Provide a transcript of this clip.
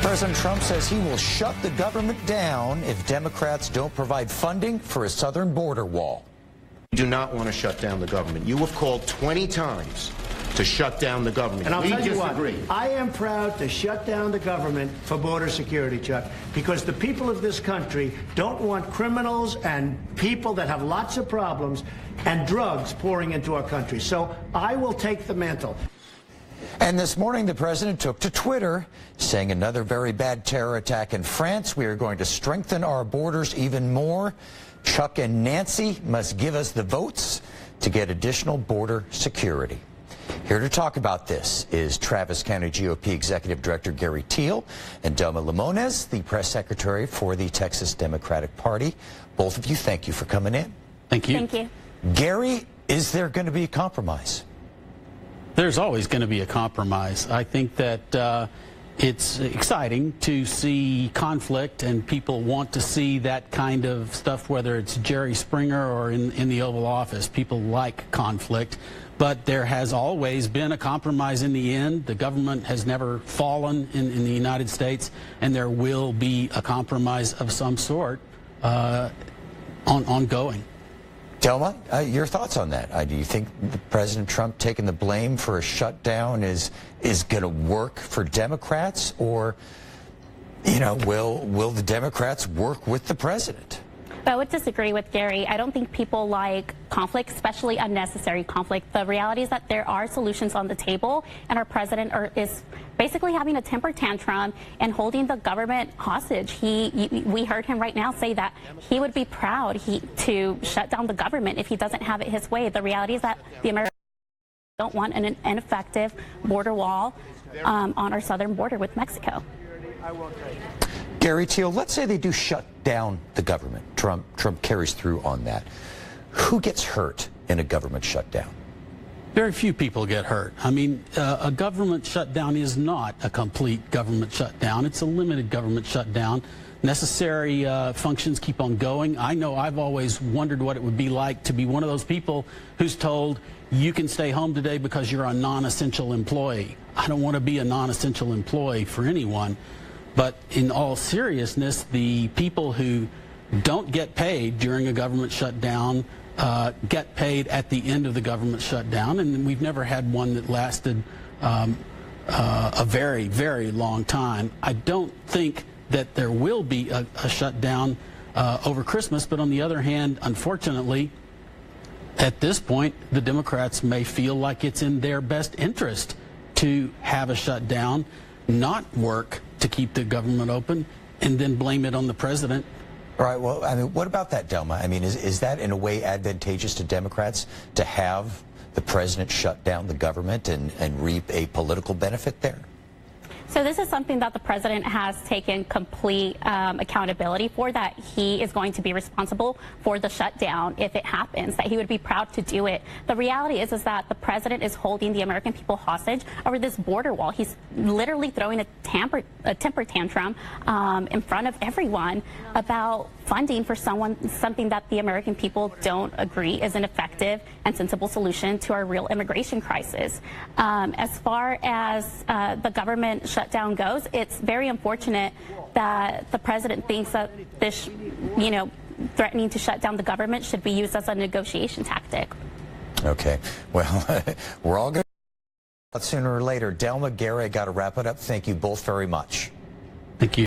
President Trump says he will shut the government down if Democrats don't provide funding for a southern border wall. We do not want to shut down the government. You have called 20 times to shut down the government. And I'll tell you what, disagree. I am proud to shut down the government for border security, Chuck, because the people of this country don't want criminals and people that have lots of problems and drugs pouring into our country. So I will take the mantle. And this morning, the president took to Twitter, saying another very bad terror attack in France. We are going to strengthen our borders even more. Chuck and Nancy must give us the votes to get additional border security. Here to talk about this is Travis County GOP Executive Director Gary Teal and Delma Limones, the press secretary for the Texas Democratic Party. Both of you, thank you for coming in. Thank you. Thank you. Gary, is there going to be a compromise? There's always going to be a compromise. I think that it's exciting to see conflict, and people want to see that kind of stuff, whether it's Jerry Springer or in the Oval Office. People like conflict, but there has always been a compromise in the end. The government has never fallen in the United States, and there will be a compromise of some sort ongoing. Delma, your thoughts on that? Do you think President Trump taking the blame for a shutdown is going to work for Democrats, or, you know, will the Democrats work with the president? I would disagree with Gary. I don't think people like conflict, especially unnecessary conflict. The reality is that there are solutions on the table, and our president is basically having a temper tantrum and holding the government hostage. We heard him right now say that he would be proud to shut down the government if he doesn't have it his way. The reality is that the Americans don't want an ineffective border wall on our southern border with Mexico. Gary Teal, let's say they do shut down the government. Trump carries through on that. Who gets hurt in a government shutdown? Very few people get hurt. I mean, a government shutdown is not a complete government shutdown. It's a limited government shutdown. Necessary functions keep on going. I know I've always wondered what it would be like to be one of those people who's told you can stay home today because you're a non-essential employee. I don't want to be a non-essential employee for anyone. But in all seriousness, the people who don't get paid during a government shutdown get paid at the end of the government shutdown, and we've never had one that lasted a very, very long time. I don't think that there will be a shutdown over Christmas, but on the other hand, unfortunately, at this point, the Democrats may feel like it's in their best interest to have a shutdown, not work to keep the government open, and then blame it on the president. All right, well, I mean, what about that, Delma? I mean, is that in a way advantageous to Democrats to have the president shut down the government and reap a political benefit there? So this is something that the president has taken complete accountability for, that he is going to be responsible for the shutdown if it happens, that he would be proud to do it. The reality is that the president is holding the American people hostage over this border wall. He's literally throwing a temper tantrum in front of everyone about funding for something that the American people don't agree is an effective and sensible solution to our real immigration crisis. As far as the government shutdown goes, it's very unfortunate that the president thinks that this, threatening to shut down the government should be used as a negotiation tactic. Okay, well, we're all going to sooner or later. Delma, Gary, I got to wrap it up. Thank you both very much. Thank you.